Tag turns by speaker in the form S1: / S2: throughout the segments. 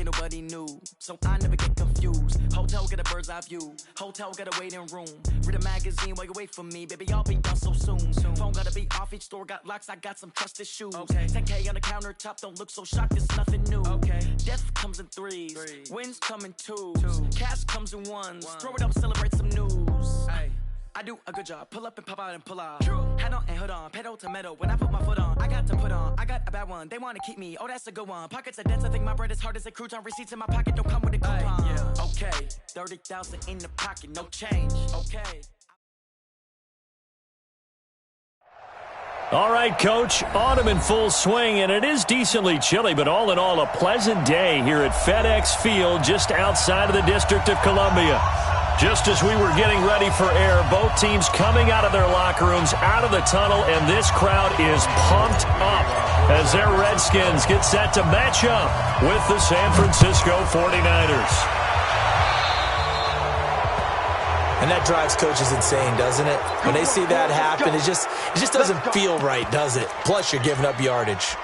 S1: ain't nobody new, so I never get confused. Hotel got a bird's eye view, hotel got a waiting room. Read a magazine while you wait for me, baby, I'll be done so soon. Phone gotta be off, each store got locks, I got some trusted shoes. 10K on the countertop, don't look so shocked, it's nothing new. Death comes in threes, wins come in twos, cash comes in ones. Throw it up, celebrate some news. I do a good job, pull up and pop out and pull out. Head on and hood on, pedal to metal. When I put my foot on, I got to put on. I got a bad one, they wanna keep me, oh that's a good one. Pockets are dense, I think my bread is hard as a crouton. Receipts in my pocket don't come with a coupon. Okay, 30,000 in the pocket, no change. Okay.
S2: All right, Coach, autumn in full swing, and it is decently chilly, but all in all, a pleasant day here at FedEx Field just outside of the District of Columbia. Just as we were getting ready for air, both teams coming out of their locker rooms, out of the tunnel, and this crowd is pumped up as their Redskins get set to match up with the San Francisco 49ers.
S3: And that drives coaches insane, doesn't it? When they see that happen, it just doesn't feel right, does it? Plus, you're giving up yardage.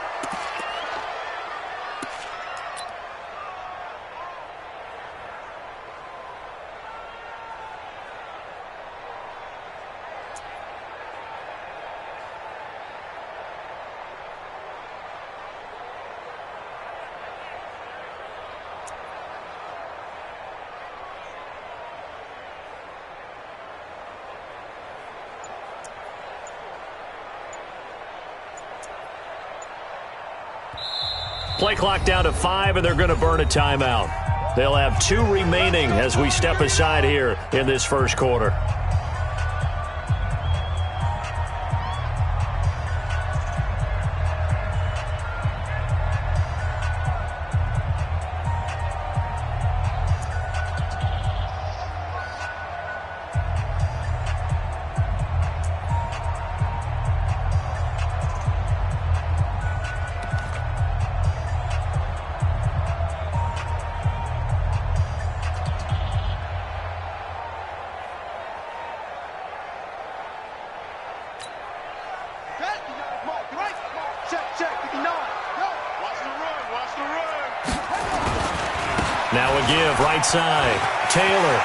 S2: Play clock down to 5, and they're going to burn a timeout. They'll have 2 remaining as we step aside here in this first quarter. Now a give, right side. Taylor.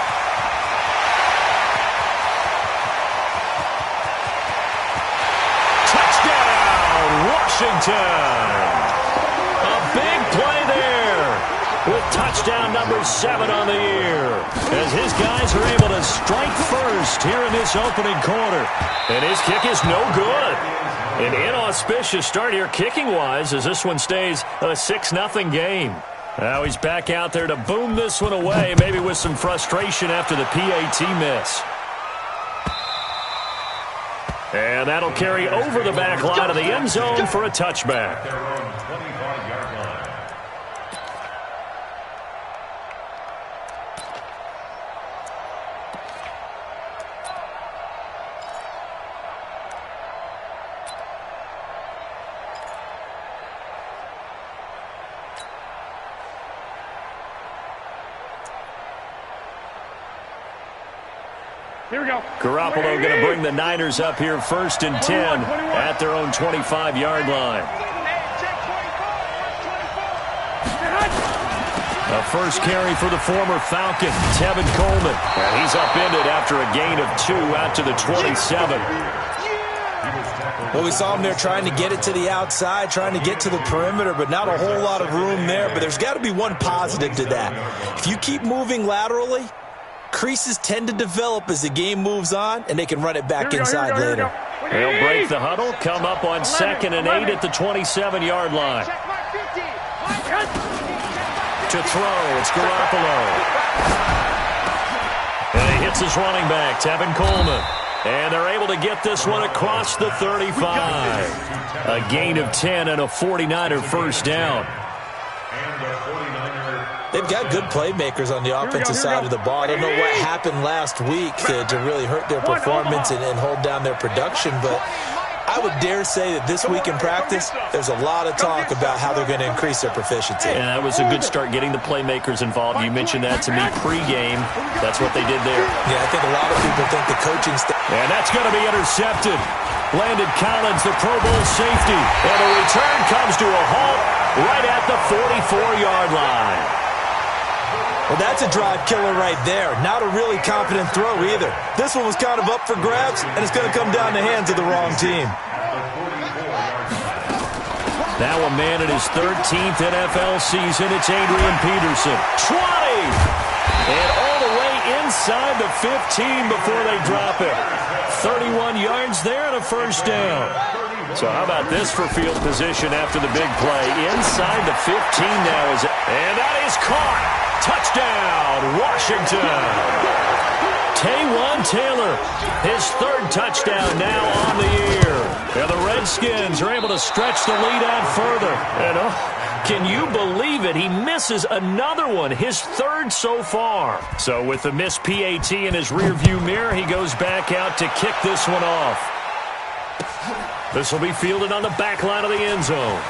S2: Touchdown, Washington. A big play there with touchdown number 7 on the year as his guys are able to strike first here in this opening quarter. And his kick is no good. An inauspicious start here kicking-wise as this one stays a 6-0 game. Now he's back out there to boom this one away, maybe with some frustration after the PAT miss. And that'll carry over the back line of the end zone for a touchback.
S4: Here we go.
S2: Garoppolo going to bring the Niners up here 1st and 10 at their own 25-yard line. A first carry for the former Falcon, Tevin Coleman. And he's upended after a gain of 2 out to the 27.
S3: Well, we saw him there trying to get it to the outside, trying to get to the perimeter, but not a whole lot of room there. But there's got to be one positive to that. If you keep moving laterally, creases tend to develop as the game moves on, and they can run it back inside later.
S2: They'll break the huddle, come up on 2nd and 8 at the 27-yard line. To throw, it's Garoppolo. And he hits his running back, Tevin Coleman. And they're able to get this one across the 35. A gain of 10 and a 49er first down.
S3: They've got good playmakers on the offensive side of the ball. I don't know what happened last week to really hurt their performance and hold down their production, but I would dare say that this week in practice, there's a lot of talk about how they're going to increase their proficiency.
S2: And that was a good start getting the playmakers involved. You mentioned that to me pregame. That's what they did there.
S3: Yeah, I think a lot of people think the coaching staff.
S2: And that's going to be intercepted. Landon Collins, the Pro Bowl safety. And the return comes to a halt right at the 44-yard line.
S3: Well, that's a drive killer right there. Not a really confident throw either. This one was kind of up for grabs, and it's going to come down the hands of the wrong team.
S2: Now a man in his 13th NFL season. It's Adrian Peterson. 20! And all the way inside the 15 before they drop it. 31 yards there and a first down. So how about this for field position after the big play? Inside the 15 now. And that is caught. Touchdown, Washington. Taywan Taylor, his third touchdown now on the year. And the Redskins are able to stretch the lead out further. And can you believe it? He misses another one, his third so far. So with the missed PAT in his rearview mirror, he goes back out to kick this one off. This will be fielded on the back line of the end zone.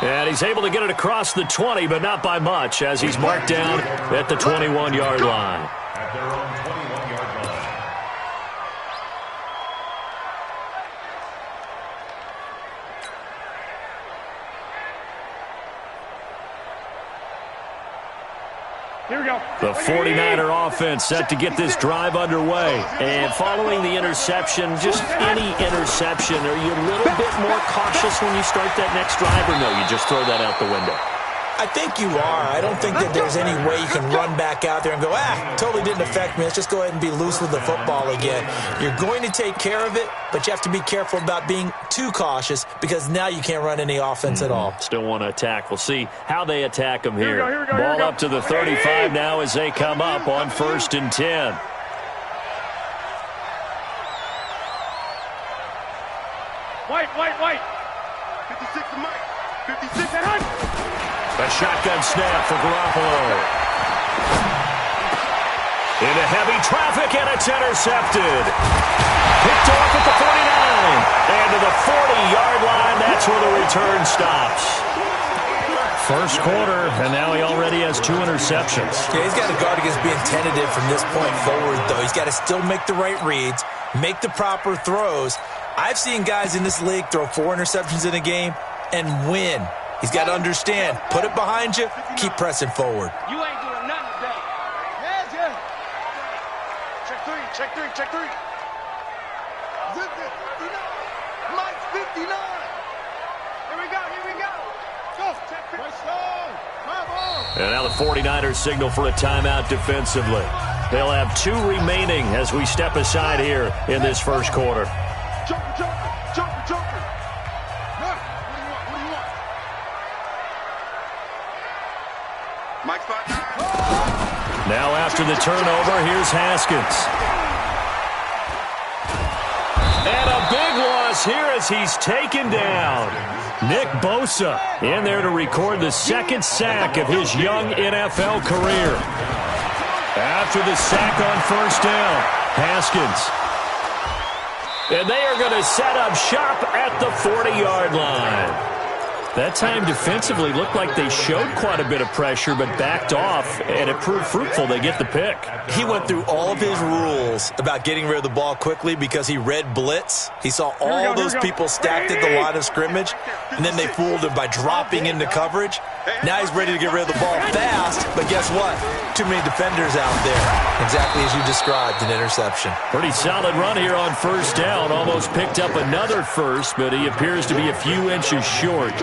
S2: And he's able to get it across the 20, but not by much, as he's marked down at the 21-yard line.
S5: At their own 21-yard line.
S4: Here we go.
S2: The 49er offense set to get this drive underway. And following the interception, just any interception, are you a little bit more cautious when you start that next drive, or no, you just throw that out the window?
S3: I think you are. I don't think that there's any way you can run back out there and go, totally didn't affect me. Let's just go ahead and be loose with the football again. You're going to take care of it, but you have to be careful about being too cautious because now you can't run any offense at all.
S2: Still want to attack. We'll see how they attack them here.
S4: Here we go,
S2: Ball up to the 35 now as they come up on 1st and 10.
S4: White. 56 to Mike. 56 and Hunt.
S2: A shotgun snap for Garoppolo. Into heavy traffic, and it's intercepted. Picked off at the 49. And to the 40-yard line, that's where the return stops. First quarter, and now he already has 2 interceptions.
S3: Yeah, he's got to guard against being tentative from this point forward, though. He's got to still make the right reads, make the proper throws. I've seen guys in this league throw 4 interceptions in a game and win. He's got to understand, put it behind you, keep pressing forward.
S4: You ain't doing nothing today. Yeah. Check three. Zip it, 59. Mike's 59. Here we go. Go, check three.
S2: And now the 49ers signal for a timeout defensively. They'll have 2 remaining as we step aside here in this first quarter.
S4: Joker. What do you want? Mike's back.
S2: Now after the turnover, here's Haskins. And a big loss here as he's taken down. Nick Bosa in there to record the 2nd sack of his young NFL career. After the sack on 1st down, Haskins. And they are going to set up shop at the 40-yard line. That time defensively looked like they showed quite a bit of pressure but backed off, and it proved fruitful. They get the pick.
S3: He went through all of his rules about getting rid of the ball quickly because he read blitz. He saw all those people stacked at the line of scrimmage, and then they fooled him by dropping into coverage. Now he's ready to get rid of the ball fast, but guess what? Too many defenders out there. Exactly as you described, an interception.
S2: Pretty solid run here on 1st down. Almost picked up another first, but he appears to be a few inches short.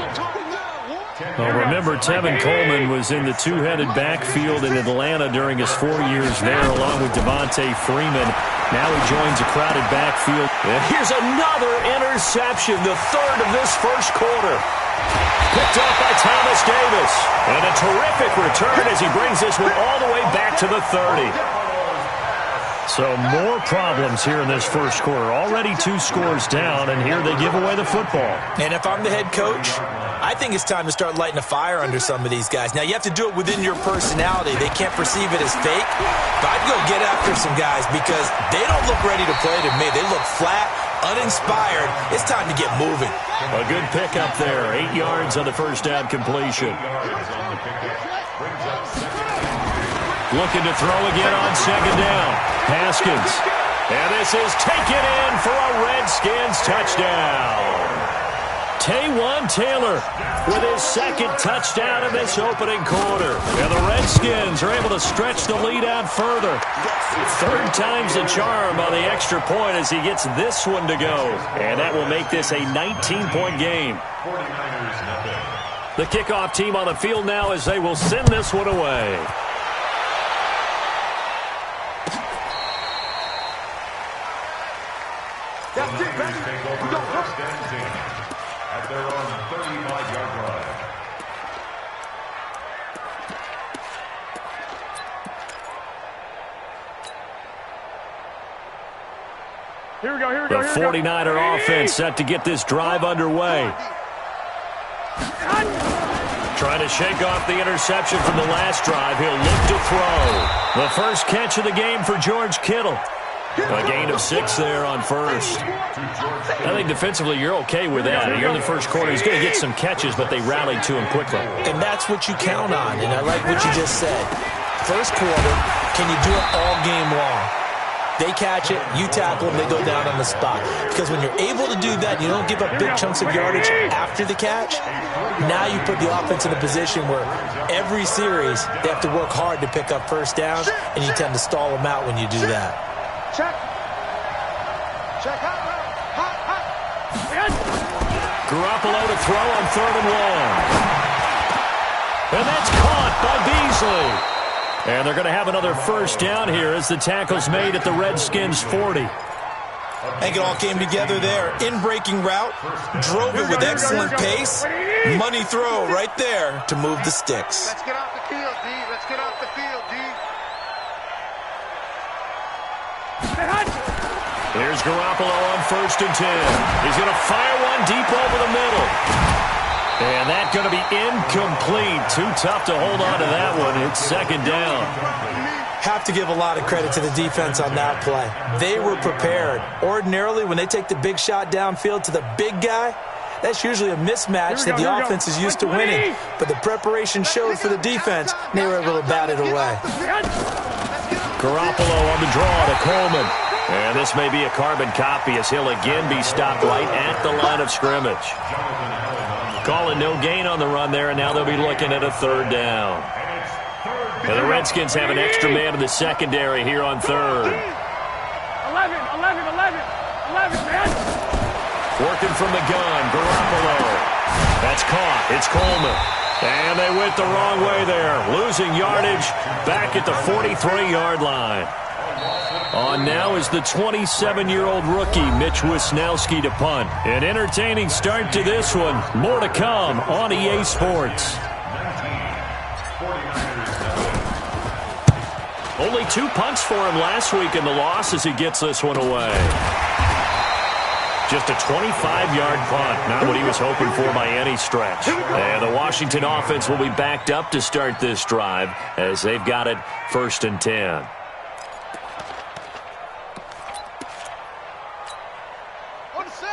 S2: Well, remember, Tevin Coleman was in the 2-headed backfield in Atlanta during his 4 years there, along with Devontae Freeman. Now he joins a crowded backfield. And here's another interception, the 3rd of this first quarter. Picked up by Thomas Davis. And a terrific return as he brings this one all the way back to the 30. So more problems here in this first quarter. Already 2 scores down, and here they give away the football.
S3: And if I'm the head coach, I think it's time to start lighting a fire under some of these guys. Now, you have to do it within your personality. They can't perceive it as fake. But I'd go get after some guys because they don't look ready to play to me. They look flat, uninspired. It's time to get moving.
S2: A good pickup there. 8 yards on the first down completion. Looking to throw again on 2nd down. Haskins. And this is taken in for a Redskins touchdown. Taywan Taylor with his second touchdown in this opening quarter. And the Redskins are able to stretch the lead out further. Third time's the charm on the extra point as he gets this one to go. And that will make this a 19-point game.
S5: 49ers nothing.
S2: The kickoff team on the field now as they will send this one away.
S4: That's it, baby.
S5: Take over
S4: We go.
S5: first and 10 at their own 35-yard line.
S4: Here we go, here we
S2: The
S4: go, here we go.
S2: 49er offense set to get this drive underway. Trying to shake off the interception from the last drive. He'll look to throw. The first catch of the game for George Kittle. A gain of 6 there on first. I think defensively you're okay with that. You're in the first quarter. He's going to get some catches, but they rallied to him quickly.
S3: And that's what you count on, and I like what you just said. First quarter, can you do it all game long? They catch it, you tackle them, they go down on the spot. Because when you're able to do that, you don't give up big chunks of yardage after the catch, now you put the offense in a position where every series they have to work hard to pick up first downs, and you tend to stall them out when you do that.
S4: Check. Check. Hot.
S2: Garoppolo to throw on 3rd and 1. And that's caught by Beasley. And they're going to have another first down here as the tackle's made at the Redskins' 40.
S3: I think it all came together there. In-breaking route, drove it with excellent pace. Money throw right there to move the sticks.
S4: Let's get off the field, D. Let's get off the field, D.
S2: Here's Garoppolo on 1st and 10. He's going to fire one deep over the middle. And that's going to be incomplete. Too tough to hold on to that one. It's 2nd down.
S3: Have to give a lot of credit to the defense on that play. They were prepared. Ordinarily, when they take the big shot downfield to the big guy, that's usually a mismatch that the offense is used to winning. But the preparation showed for the defense, and they were able to bat it away.
S2: Garoppolo on the draw to Coleman. And this may be a carbon copy as he'll again be stopped right at the line of scrimmage. Calling no gain on the run there, and now they'll be looking at a 3rd down. And the Redskins have an extra man in the secondary here on 3rd.
S4: 11, man.
S2: Working from the gun, Garoppolo. That's caught. It's Coleman. And they went the wrong way there. Losing yardage back at the 43-yard line. On now is the 27-year-old rookie, Mitch Wisnowski, to punt. An entertaining start to this one. More to come on EA Sports. Only 2 punts for him last week in the loss as he gets this one away. Just a 25-yard punt, not what he was hoping for by any stretch. And the Washington offense will be backed up to start this drive as they've got it 1st and 10.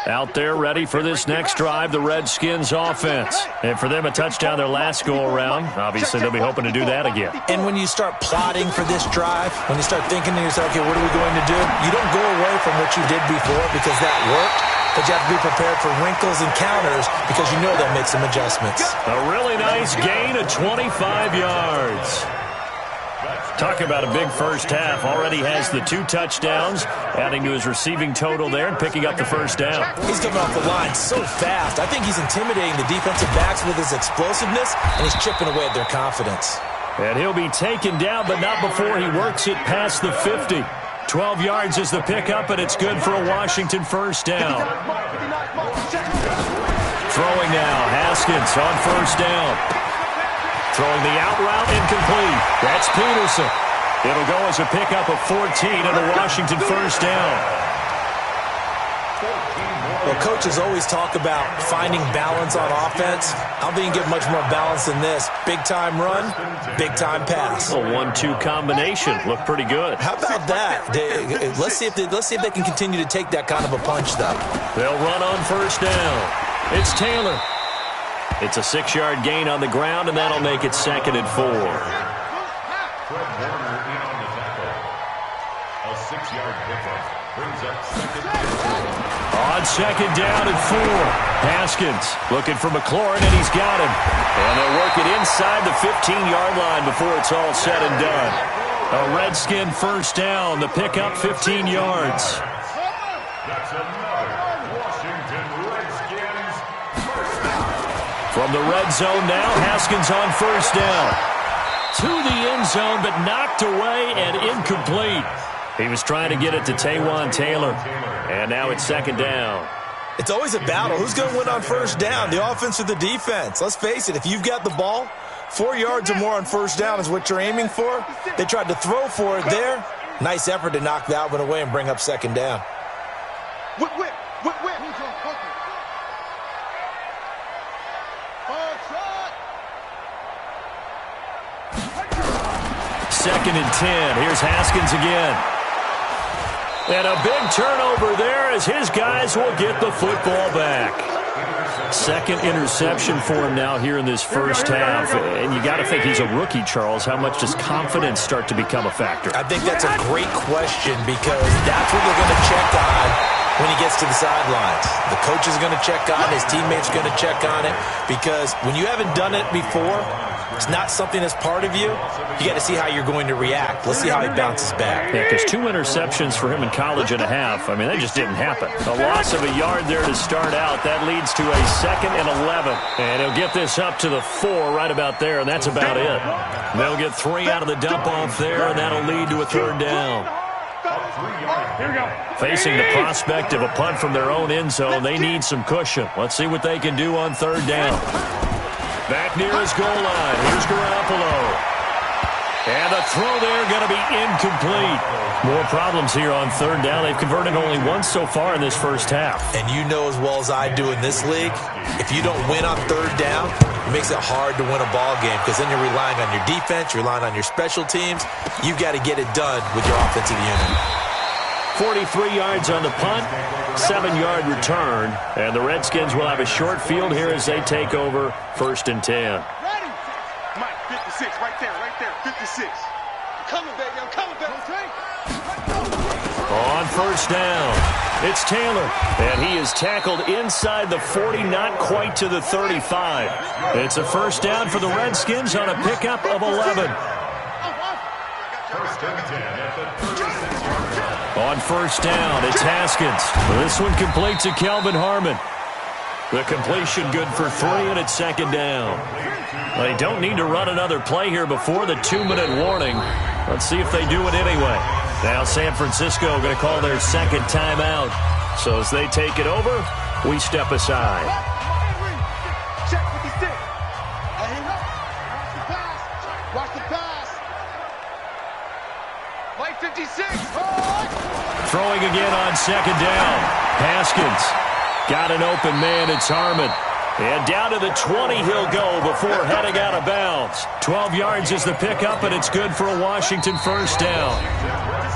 S2: Out there ready for this next drive, the Redskins offense. And for them, a touchdown their last go-around. Obviously, they'll be hoping to do that again.
S3: And when you start plotting for this drive, when you start thinking to yourself, okay, what are we going to do? You don't go away from what you did before because that worked, but you have to be prepared for wrinkles and counters because you know they'll make some adjustments.
S2: A really nice gain of 25 yards. Talk about a big first half. Already has the 2 touchdowns, adding to his receiving total there and picking up the first down.
S3: He's coming off the line so fast. I think he's intimidating the defensive backs with his explosiveness, and he's chipping away at their confidence.
S2: And he'll be taken down, but not before he works it past the 50. 12 yards is the pickup, and it's good for a Washington first down. Throwing now, Haskins on 1st down. Throwing the out route, incomplete. That's Peterson. It'll go as a pickup of 14 and a Washington first down.
S3: Well, coaches always talk about finding balance on offense. I don't think you get much more balance than this. Big-time run, big-time pass.
S2: A 1-2 combination. Looked pretty good.
S3: How about that? Let's see if they can continue to take that kind of a punch, though.
S2: They'll run on first down. It's Taylor. It's a 6-yard gain on the ground, and that'll make it 2nd and 4.
S5: Fred Warner in on the tackle. A 6-yard pickup brings up 2nd and 4.
S2: On second down and 4. Haskins looking for McLaurin, and he's got him. And they'll work it inside the 15-yard line before it's all said and done. A Redskin first down. The pickup 15 yards.
S5: That's another Washington Redskins first down.
S2: From the red zone now, Haskins on first down. To the end zone, but knocked away and incomplete. He was trying to get it to Taywan Taylor. And now it's second down.
S3: It's always a battle. Who's going to win on first down, the offense or the defense? Let's face it, if you've got the ball, 4 yards or more on first down is what you're aiming for. They tried to throw for it there. Nice effort to knock that one away and bring up second down.
S4: Whip.
S2: Second and 10. Here's Haskins again. And a big turnover there as his guys will get the football back. Second interception for him now here in this first half. And you got to think he's a rookie, Charles. How much does confidence start to become a factor?
S3: I think that's a great question because that's what they're going to check on when he gets to the sidelines. The coach is going to check on it. His teammates are going to check on it because when you haven't done it before, it's not something that's part of you. You got to see how you're going to react. Let's see how he bounces back.
S2: Yeah, because 2 interceptions for him in college and a half. I mean, that just didn't happen. A loss of a yard there to start out. That leads to a 2nd and 11. And he'll get this up to the 4 right about there, and that's about it. They'll get 3 out of the dump-off there, and that'll lead to a 3rd down.
S5: Here we go.
S2: Facing the prospect of a punt from their own end zone, they need some cushion. Let's see what they can do on 3rd down. Back near his goal line. Here's Garoppolo. And the throw there going to be incomplete. More problems here on 3rd down. They've converted only once so far in this first half.
S3: And you know as well as I do in this league, if you don't win on 3rd down, it makes it hard to win a ball game because then you're relying on your defense, you're relying on your special teams. You've got to get it done with your offensive unit.
S2: 43 yards on the punt, 7-yard return. And the Redskins will have a short field here as they take over 1st and 10.
S4: Ready? Mike, 56, right there, 56. I'm coming, baby,
S2: On 1st down, it's Taylor. And he is tackled inside the 40, not quite to the 35. It's a 1st down for the Redskins on a pickup of 11.
S5: 1st and 10 at the 36-yard line.
S2: On 1st down, it's Haskins. This one completes to Kelvin Harmon. The completion good for 3, and it's 2nd down. They don't need to run another play here before the 2-minute warning. Let's see if they do it anyway. Now San Francisco going to call their 2nd timeout. So as they take it over, we step aside.
S4: Check 56. Watch the pass. Mike, 56.
S2: Throwing again on 2nd down. Haskins got an open man. It's Harmon. And down to the 20 he'll go before heading out of bounds. 12 yards is the pickup, and it's good for a Washington 1st down.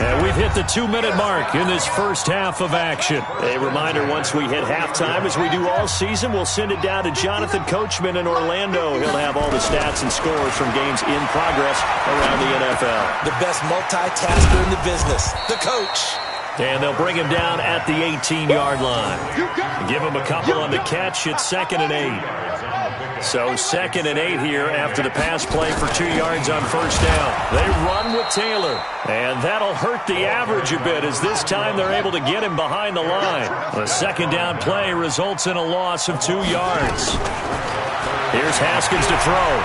S2: And we've hit the 2-minute mark in this first half of action. A reminder, once we hit halftime, as we do all season, we'll send it down to Jonathan Coachman in Orlando. He'll have all the stats and scores from games in progress around the NFL.
S3: The best multitasker in the business, the coach.
S2: And they'll bring him down at the 18-yard line. Give him a couple on the catch. It's 2nd and 8. So 2nd and 8 here after the pass play for 2 yards on 1st down. They run with Taylor. And that'll hurt the average a bit as this time they're able to get him behind the line. The 2nd down play results in a loss of 2 yards. Here's Haskins to throw.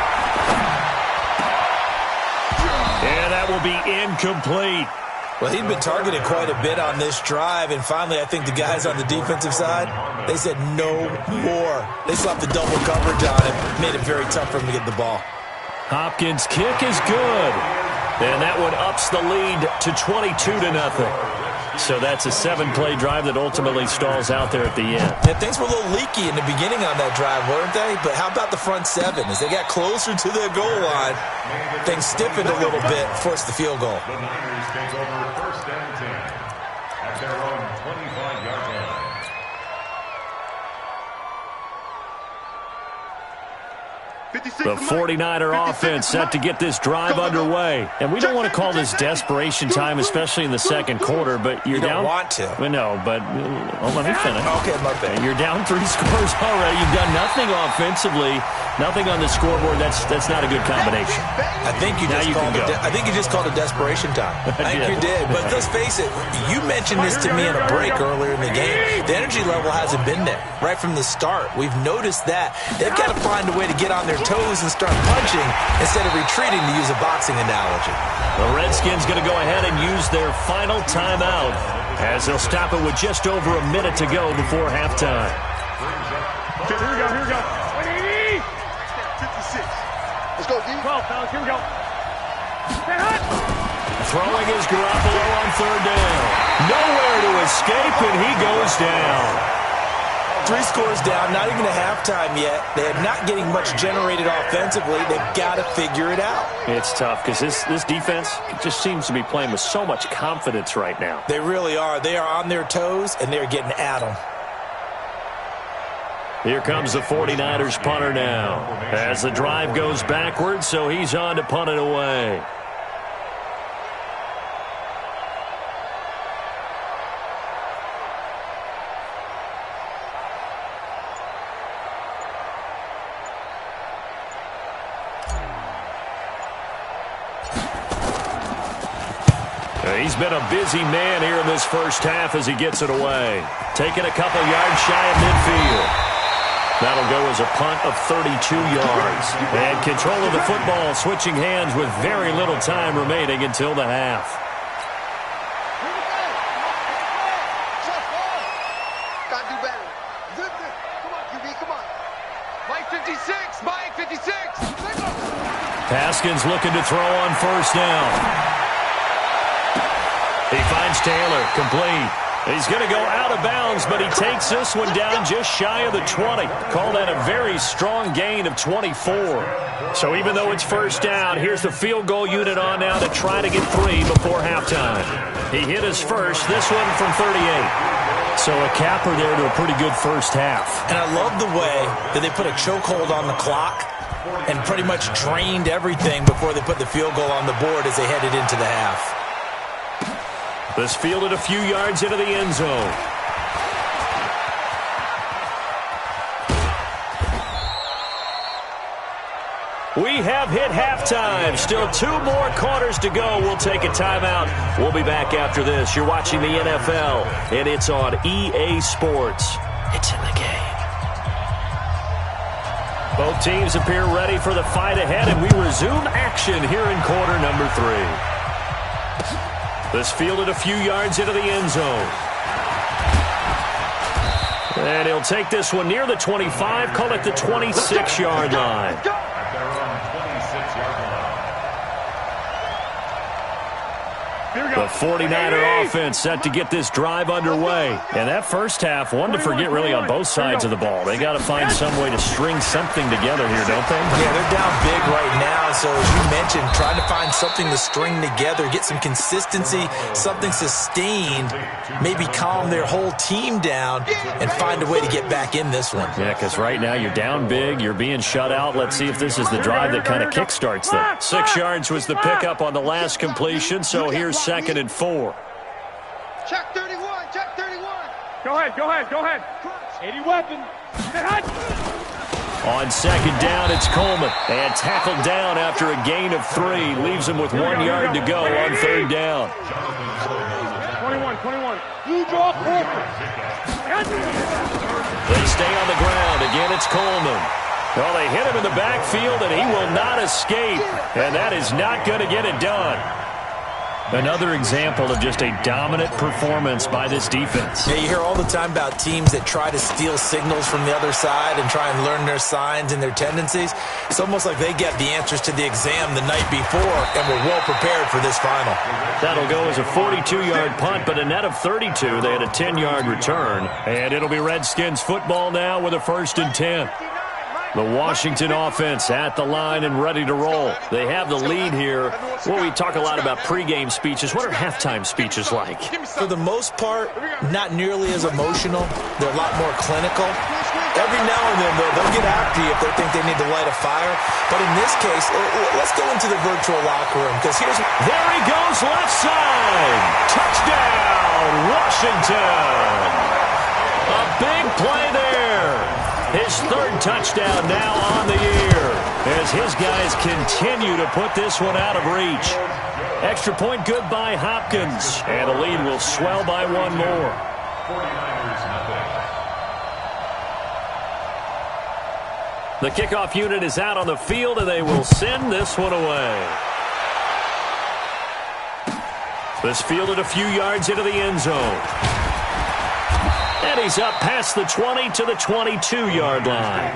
S2: And that will be incomplete.
S3: Well, he'd been targeted quite a bit on this drive, and finally I think the guys on the defensive side, they said no more. They slapped the double coverage on him, made it very tough for him to get the ball.
S2: Hopkins' kick is good, and that one ups the lead to 22-0. So that's a 7-play drive that ultimately stalls out there at the end.
S3: Yeah, things were a little leaky in the beginning on that drive, weren't they? But how about the front 7? As they got closer to their goal line, things stiffened a little bit, forced the field goal.
S5: The Niners take over 1st and 10 at their own 25-yard line.
S2: The 49er offense set to get this drive underway. And we don't want to call this desperation time, especially in the second quarter, but you're down.
S3: You don't want to.
S2: No, but let me finish.
S3: Okay, my bad.
S2: You're down 3 scores already. You've done nothing offensively, nothing on the scoreboard. That's not a good combination.
S3: I think you just called it desperation time. I think you did. But let's face it, you mentioned this to me in a break earlier in the game. The energy level hasn't been there right from the start. We've noticed that. They've got to find a way to get on their toes and start punching instead of retreating, to use a boxing analogy.
S2: The Redskins going to go ahead and use their final timeout as they'll stop it with just over a minute to go before halftime.
S4: Here we go. 56. Let's go, D. 12, fellas. Here we go.
S2: Throwing is Garoppolo on third down. Nowhere to escape, and he goes down.
S3: 3 scores down, not even a halftime yet. They're not getting much generated offensively. They've got to figure it out.
S2: It's tough because this defense just seems to be playing with so much confidence right now.
S3: They really are. They are on their toes, and they're getting at them.
S2: Here comes the 49ers punter now as the drive goes backwards, so he's on to punt it away. He's been a busy man here in this first half as he gets it away. Taking a couple yards shy of midfield. That'll go as a punt of 32 yards. And control of the football, switching hands with very little time remaining until the half.
S4: Got to do better. Come on, QB, come on. Mike 56, Mike 56.
S2: Haskins looking to throw on first down. He finds Taylor, complete. He's going to go out of bounds, but he takes this one down just shy of the 20. Call that a very strong gain of 24. So even though it's first down, here's the field goal unit on now to try to get 3 before halftime. He hit his first, this one from 38. So a capper there to a pretty good first half.
S3: And I love the way that they put a chokehold on the clock and pretty much drained everything before they put the field goal on the board as they headed into the half.
S2: This fielded a few yards into the end zone. We have hit halftime. Still 2 more quarters to go. We'll take a timeout. We'll be back after this. You're watching the NFL, and it's on EA Sports. It's in the game. Both teams appear ready for the fight ahead, and we resume action here in quarter number 3. This fielded a few yards into the end zone. And he'll take this one near the 25, call it the 26-yard line.
S5: At their own 26-yard line.
S2: The 49er offense set to get this drive underway. And that first half, one to forget really on both sides of the ball. They got to find some way to string something together here, don't they?
S3: Yeah, they're down big right now. So as you mentioned, trying to find something to string together, get some consistency, something sustained, maybe calm their whole team down and find a way to get back in this one.
S2: Yeah, because right now you're down big, you're being shut out. Let's see if this is the drive that kind of kickstarts them. 6 yards was the pickup on the last completion, so here's 2nd and 4.
S4: Check 31, check 31.
S6: Go ahead. 80 weapon.
S2: On 2nd down, it's Coleman. And tackled down after a gain of 3. Leaves him with 1 yard to go on 3rd down.
S6: 21. You draw Coleman.
S2: They stay on the ground. Again, it's Coleman. Well, they hit him in the backfield, and he will not escape. And that is not going to get it done. Another example of just a dominant performance by this defense.
S3: Yeah, you hear all the time about teams that try to steal signals from the other side and try and learn their signs and their tendencies. It's almost like they get the answers to the exam the night before and were well prepared for this final.
S2: That'll go as a 42-yard punt, but a net of 32. They had a 10-yard return. And it'll be Redskins football now with a 1st and 10. The Washington offense at the line and ready to roll. They have the lead here. Well, we talk a lot about pregame speeches. What are halftime speeches like?
S3: For the most part, not nearly as emotional. They're a lot more clinical. Every now and then, though, they'll get after you if they think they need to light a fire. But in this case, let's go into the virtual locker room, because here's...
S2: There he goes, left side. Touchdown, Washington. A big play there. His third touchdown now on the year, as his guys continue to put this one out of reach. Extra point good by Hopkins, and the lead will swell by one more.
S5: 49ers nothing.
S2: The kickoff unit is out on the field, and they will send this one away. This fielded a few yards into the end zone. And he's up past the 20 to the 22-yard line.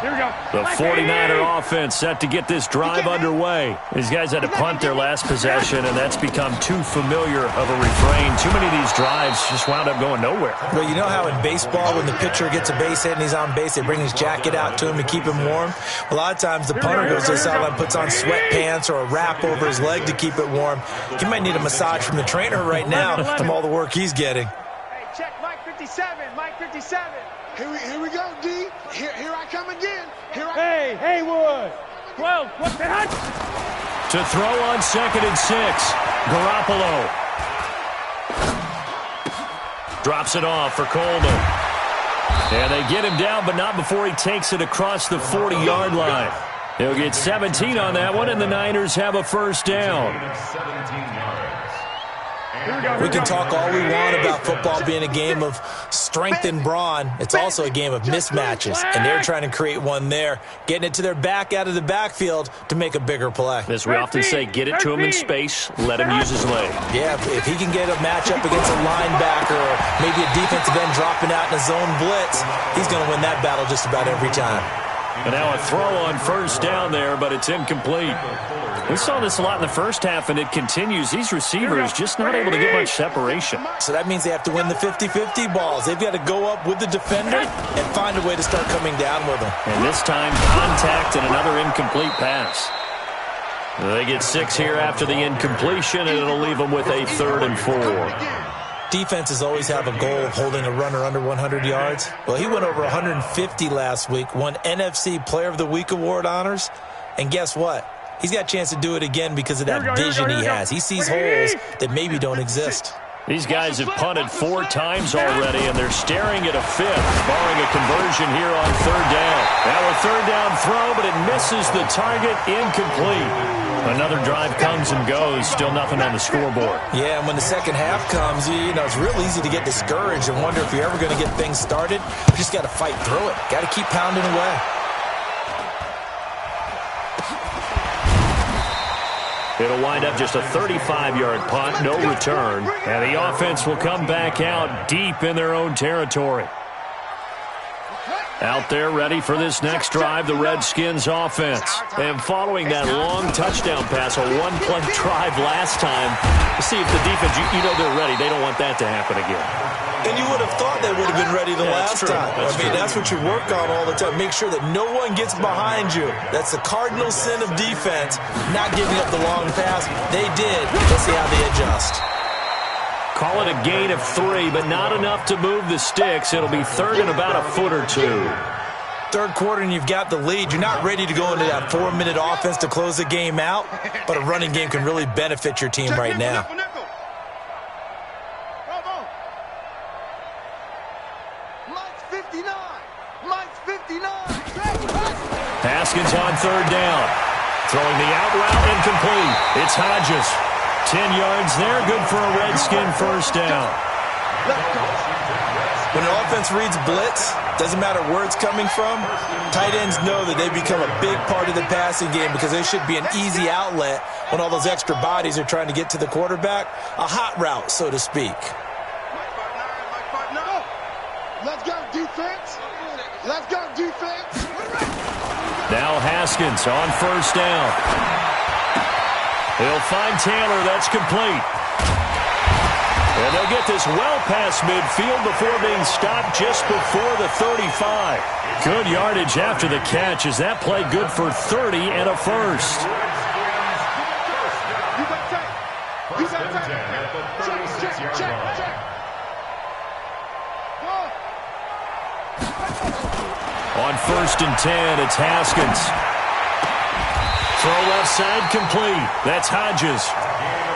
S6: Here we go.
S2: The 49er offense set to get this drive underway. These guys had to punt their last possession, and that's become too familiar of a refrain. Too many of these drives just wound up going nowhere.
S3: Well, you know how in baseball, when the pitcher gets a base hit and he's on base, they bring his jacket out to him to keep him warm? A lot of times the punter goes to the sideline, puts on sweatpants or a wrap over his leg to keep it warm. He might need a massage from the trainer right now from all the work he's getting.
S4: Hey, check Mike 57. Mike 57. Here we go, D. Here I come again.
S6: Hey, Haywood. 12. What's the hut?
S2: To throw on 2nd and 6. Garoppolo drops it off for Coleman. And they get him down, but not before he takes it across the 40-yard line. He'll get 17 on that one, and the Niners have a first down.
S5: 17 yards.
S3: We can talk all we want about football being a game of strength and brawn. It's also a game of mismatches, and they're trying to create one there, getting it to their back out of the backfield to make a bigger play.
S2: As we often say, get it to him in space, let him use his leg.
S3: Yeah, if he can get a matchup against a linebacker or maybe a defensive end dropping out in a zone blitz, he's going to win that battle just about every time.
S2: And now a throw on first down there, but it's incomplete. We saw this a lot in the first half, and it continues. These receivers just not able to get much separation.
S3: So that means they have to win the 50-50 balls. They've got to go up with the defender and find a way to start coming down with them.
S2: And this time, contact and another incomplete pass. They get 6 here after the incompletion, and it'll leave them with a 3rd and 4.
S3: Defenses always have a goal of holding a runner under 100 yards. Well, he went over 150 last week, won NFC Player of the Week award honors. And guess what? He's got a chance to do it again because of that vision he has. He sees holes that maybe don't exist.
S2: These guys have punted 4 times already, and they're staring at a 5th, barring a conversion here on 3rd down. Now a 3rd down throw, but it misses the target, incomplete. Another drive comes and goes, still nothing on the scoreboard.
S3: Yeah, and when the second half comes, you know, it's real easy to get discouraged and wonder if you're ever going to get things started. You just got to fight through it. Got to keep pounding away.
S2: It'll wind up just a 35-yard punt, no return. And the offense will come back out deep in their own territory. Out there ready for this next drive, the Redskins offense. And following that long touchdown pass, a one-play drive last time, to see if the defense, you know they're ready. They don't want that to happen again.
S3: And you would have thought they would have been ready the last time. That's what you work on all the time. Make sure that no one gets behind you. That's the cardinal sin of defense, not giving up the long pass. They did. Let's see how they adjust.
S2: Call it a gain of 3, but not enough to move the sticks. It'll be 3rd and about a foot or 2.
S3: Third quarter and you've got the lead. You're not ready to go into that 4-minute offense to close the game out, but a running game can really benefit your team right now.
S2: Haskins on 3rd down. Throwing the out route, incomplete. It's Hodges. 10 yards there, good for a Redskin first down.
S3: When an offense reads blitz, doesn't matter where it's coming from, tight ends know that they become a big part of the passing game because they should be an easy outlet when all those extra bodies are trying to get to the quarterback. A hot route, so to speak.
S4: Let's go, defense. Let's go, defense.
S2: Now Haskins on first down. He'll find Taylor. That's complete. And they'll get this well past midfield before being stopped just before the 35. Good yardage after the catch. Is that play good for 30 and a first?
S5: First and 10 at the 36.
S2: On 1st and 10, it's Haskins. Throw left side complete. That's Hodges.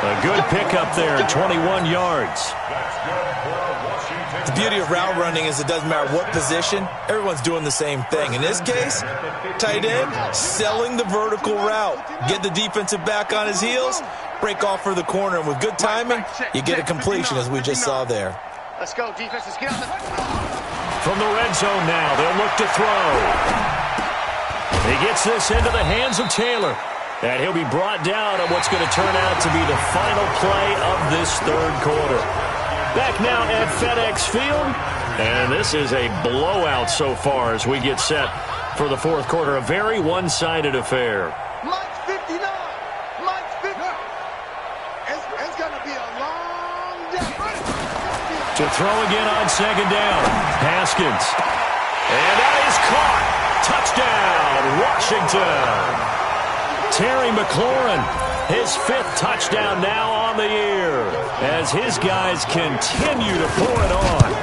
S2: A good pickup there, 21 yards.
S3: The beauty of route running is it doesn't matter what position, everyone's doing the same thing. In this case, tight end, selling the vertical route. Get the defensive back on his heels, break off for the corner, and with good timing, you get a completion as we just saw there.
S4: Let's go, defense. Let's get out the...
S2: From the red zone now, they'll look to throw. He gets this into the hands of Taylor. And he'll be brought down on what's going to turn out to be the final play of this third quarter. Back now at FedEx Field. And this is a blowout so far as we get set for the fourth quarter. A very one-sided affair.
S4: Mike's 59. Mike's 50. It's going to be a long day.
S2: To throw again on 2nd down. Haskins. And that is caught. Touchdown, Washington. Terry McLaurin, his 5th touchdown now on the year as his guys continue to pour it on.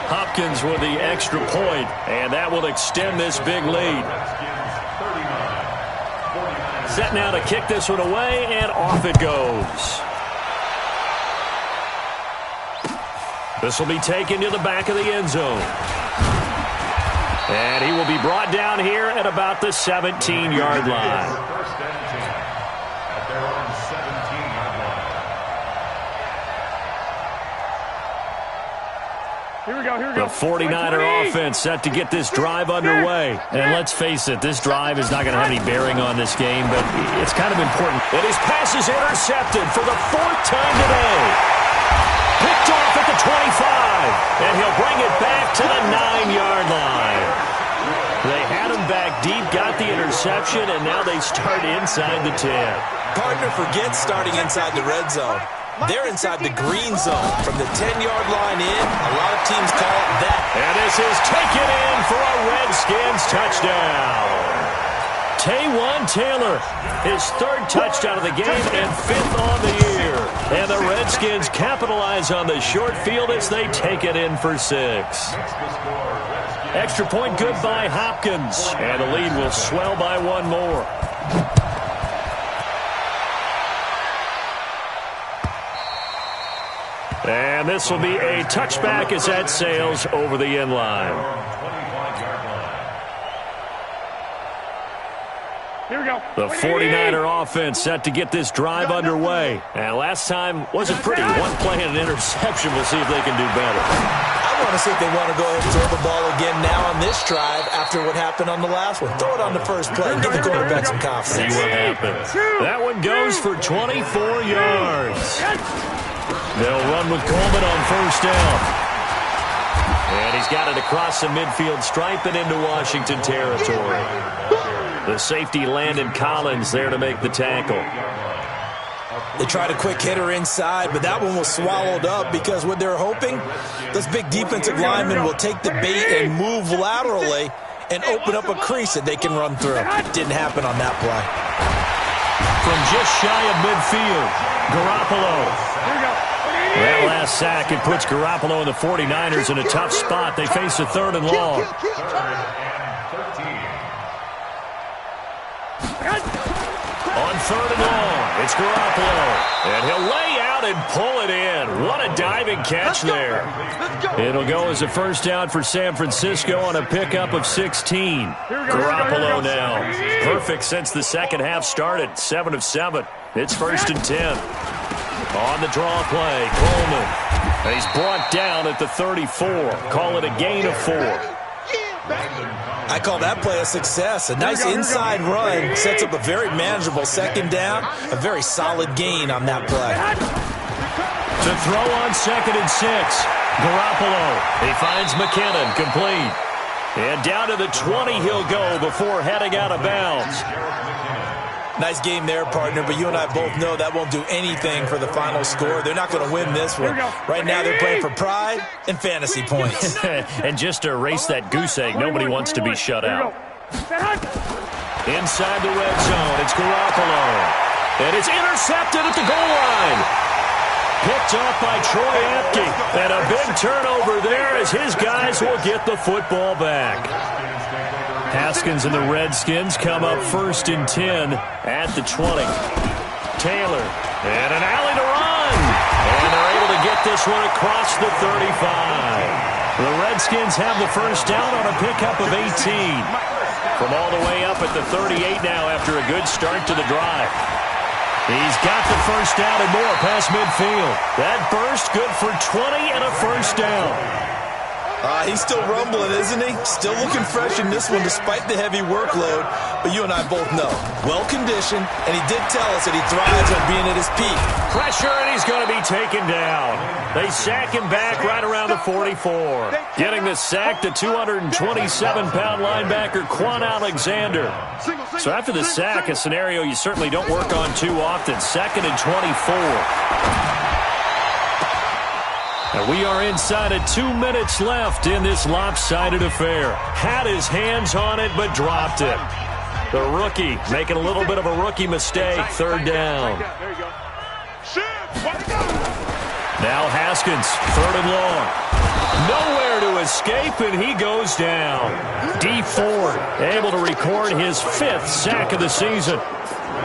S2: Hopkins with the extra point, and that will extend this big lead. Set now to kick this one away, and off it goes. This will be taken to the back of the end zone. And he will be brought down here at about the 17-yard line.
S5: First and 10 at their own 17-yard line.
S6: Here we go, here we go.
S2: The 49er offense set to get this drive underway. And let's face it, this drive is not going to have any bearing on this game, but it's kind of important. And his pass is intercepted for the 4th time today. Picked off at the 25, and he'll bring it back to the 9-yard line. They had him back deep, got the interception, and now they start inside the 10.
S3: Partner, forget starting inside the red zone. They're inside the green zone. From the 10-yard line in, a lot of teams call it that.
S2: And this is taken in for a Redskins touchdown. Taywan Taylor, his 3rd touchdown of the game and 5th on the year. And the Redskins capitalize on the short field as they take it in for 6. Extra point good by Hopkins. And the lead will swell by 1 more. And this will be a touchback as that sails over the end line.
S6: Here we go.
S2: The 49er offense set to get this drive underway. And last time wasn't pretty. 1 play and an interception. We'll see if they can do better.
S3: I want to see if they want to go ahead and throw the ball again now on this drive after what happened on the last one. Throw it on the first play and give the quarterback some confidence.
S2: See what happens. That one goes for 24 yards. They'll run with Coleman on 1st down. And he's got it across the midfield stripe and into Washington territory. The safety, Landon Collins, there to make the tackle.
S3: They tried a quick hitter inside, but that one was swallowed up because what they're hoping, those big defensive linemen will take the bait and move laterally and open up a crease that they can run through. Didn't happen on that play.
S2: From just shy of midfield, Garoppolo. That last sack, it puts Garoppolo and the 49ers in a tough spot. They face a 3rd and long. On 3rd and long, it's Garoppolo. And he'll lay out and pull it in. What a diving catch there. It'll go as a 1st down for San Francisco on a pickup of 16. Garoppolo now. Perfect since the second half started. 7 of 7. It's 1st and 10. On the draw play, Coleman. He's brought down at the 34. Call it a gain of 4.
S3: I call that play a success. A nice inside run sets up a very manageable 2nd down. A very solid gain on that play.
S2: To throw on 2nd and 6. Garoppolo. He finds McKinnon complete. And down to the 20 he'll go before heading out of bounds.
S3: Nice game there, partner, but you and I both know that won't do anything for the final score. They're not going to win this one. Right now they're playing for pride and fantasy points.
S2: And just to erase that goose egg, nobody wants to be shut out. Inside the red zone, it's Garoppolo. And it's intercepted at the goal line. Picked off by Troy Apke. And a big turnover there as his guys will get the football back. Haskins and the Redskins come up 1st and 10 at the 20. Taylor, and an alley to run. And they're able to get this one across the 35. The Redskins have the first down on a pickup of 18. From all the way up at the 38 now after a good start to the drive. He's got the first down and more past midfield. That burst good for 20 and a first down.
S3: He's still rumbling, isn't he? Still looking fresh in this one despite the heavy workload. But you and I both know, well-conditioned, and he did tell us that he thrives on being at his peak.
S2: Pressure, and he's going to be taken down. They sack him back right around the 44. Getting the sack, the 227-pound linebacker, Quan Alexander. So after the sack, a scenario you certainly don't work on too often. 2nd and 24. And we are inside of 2 minutes left in this lopsided affair. Had his hands on it, but dropped it. The rookie making a little bit of a rookie mistake. 3rd down. Now Haskins, 3rd and long. Nowhere to escape, and he goes down. D. Ford able to record his 5th sack of the season.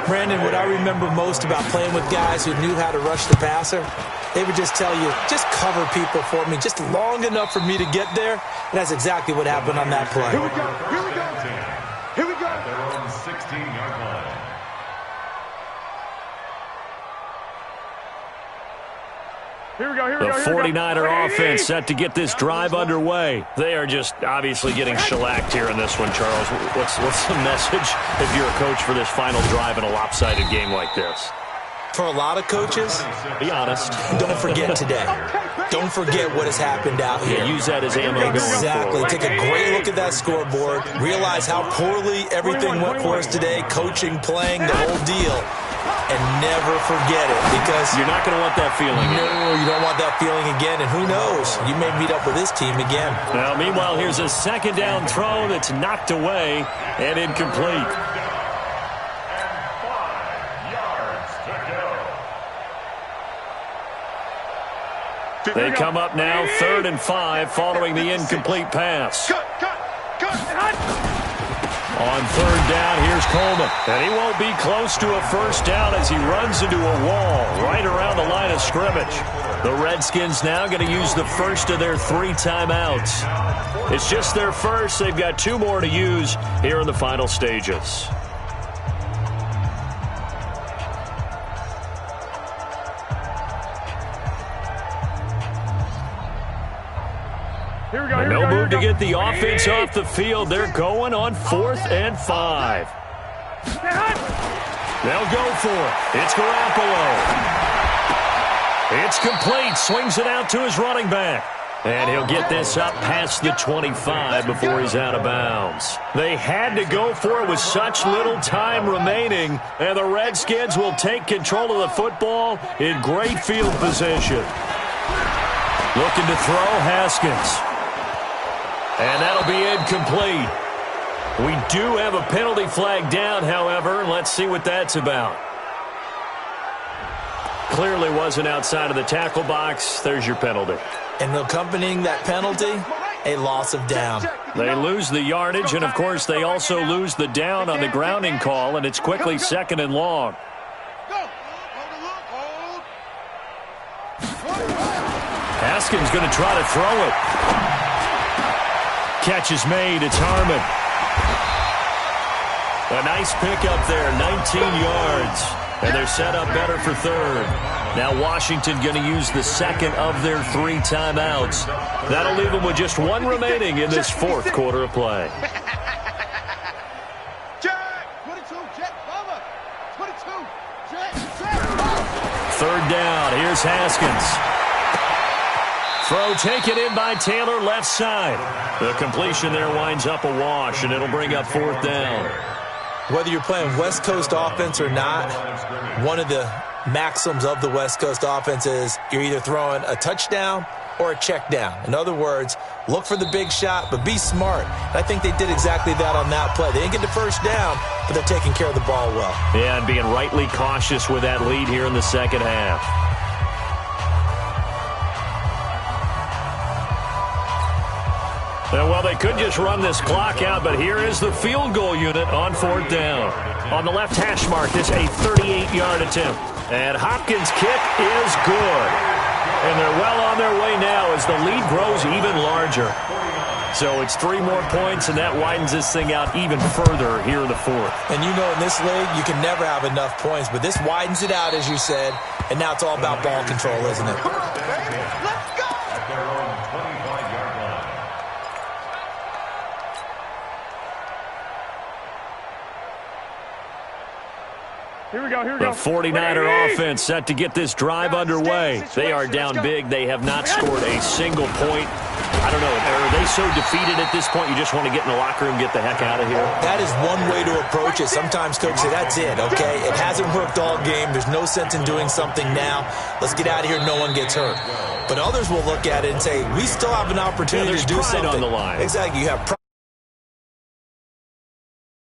S3: Brandon, what I remember most about playing with guys who knew how to rush the passer, they would just tell you, just cover people for me, just long enough for me to get there. And that's exactly what happened on that play.
S4: Here we go. Here we go. Here we go.
S5: At their own 16-yard line.
S6: Here we go, here we
S2: The
S6: go, here we go.
S2: 49er offense set to get this drive underway. They are just obviously getting shellacked here in this one, Charles. What's the message if you're a coach for this final drive in a lopsided game like this?
S3: For a lot of coaches,
S2: Be honest.
S3: don't forget today. Don't forget what has happened out here.
S2: Yeah, use that as ammo going
S3: Exactly.
S2: forward.
S3: Take a great look at that scoreboard. Realize how poorly everything went for us today. Coaching, playing, the whole deal. And never forget it, because
S2: You're not going to want that feeling.
S3: no, you don't want that feeling again. And who knows? You may meet up with this team again.
S2: Now, meanwhile, here's a 2nd down throw that's knocked away and incomplete. They come up now 3rd and 5 following the incomplete pass.
S4: Cut.
S2: On 3rd down, here's Coleman. And he won't be close to a first down as he runs into a wall right around the line of scrimmage. The Redskins now going to use the first of their 3 timeouts. It's just their first. They've got 2 more to use here in the final stages.
S6: Here we go,
S2: And
S6: here we
S2: no
S6: go,
S2: move to
S6: here
S2: get the offense off the field. They're going on 4th and 5. They'll go for it. It's Garoppolo. It's complete. Swings it out to his running back. And he'll get this up past the 25 before he's out of bounds. They had to go for it with such little time remaining. And the Redskins will take control of the football in great field position. Looking to throw, Haskins. And that'll be incomplete. We do have a penalty flag down, however. Let's see what that's about. Clearly wasn't outside of the tackle box. There's your penalty.
S3: And accompanying that penalty, a loss of down.
S2: They lose the yardage, and, of course, they also lose the down on the grounding call, and it's quickly 2nd and long. Haskins going to try to throw it. Catch is made. It's Harmon. A nice pickup there, 19 yards. And they're set up better for 3rd. Now Washington going to use the 2nd of their 3 timeouts. That'll leave them with just 1 remaining in this 4th quarter of play.
S4: Jack! 22, Jack, mama! 22, Jack,
S2: 3rd down. Here's Haskins. Throw taken in by Taylor, left side. The completion there winds up a wash, and it'll bring up 4th down.
S3: Whether you're playing West Coast offense or not, one of the maxims of the West Coast offense is you're either throwing a touchdown or a check down. In other words, look for the big shot, but be smart. And I think they did exactly that on that play. They didn't get the first down, but they're taking care of the ball well.
S2: Yeah, and being rightly cautious with that lead here in the 2nd half. Well, they could just run this clock out, but here is the field goal unit on 4th down. On the left hash mark, this a 38-yard attempt. And Hopkins' kick is good. And they're well on their way now as the lead grows even larger. So it's 3 more points, and that widens this thing out even further here in the 4th.
S3: And you know in this league, you can never have enough points, but this widens it out, as you said, and now it's all about ball control, isn't it?
S4: Come on, baby. Let's go.
S5: At their own 25-yard line.
S6: Here we go, here we go.
S2: The 49er offense set to get this drive underway. They are down big. They have not scored a single point. I don't know. Are they so defeated at this point you just want to get in the locker room and get the heck out of here?
S3: That is one way to approach it. Sometimes coaches say, that's it, okay? It hasn't worked all game. There's no sense in doing something now. Let's get out of here. No one gets hurt. But others will look at it and say, we still have an opportunity to do something.
S2: There's pride on the line.
S3: Exactly. You have pride.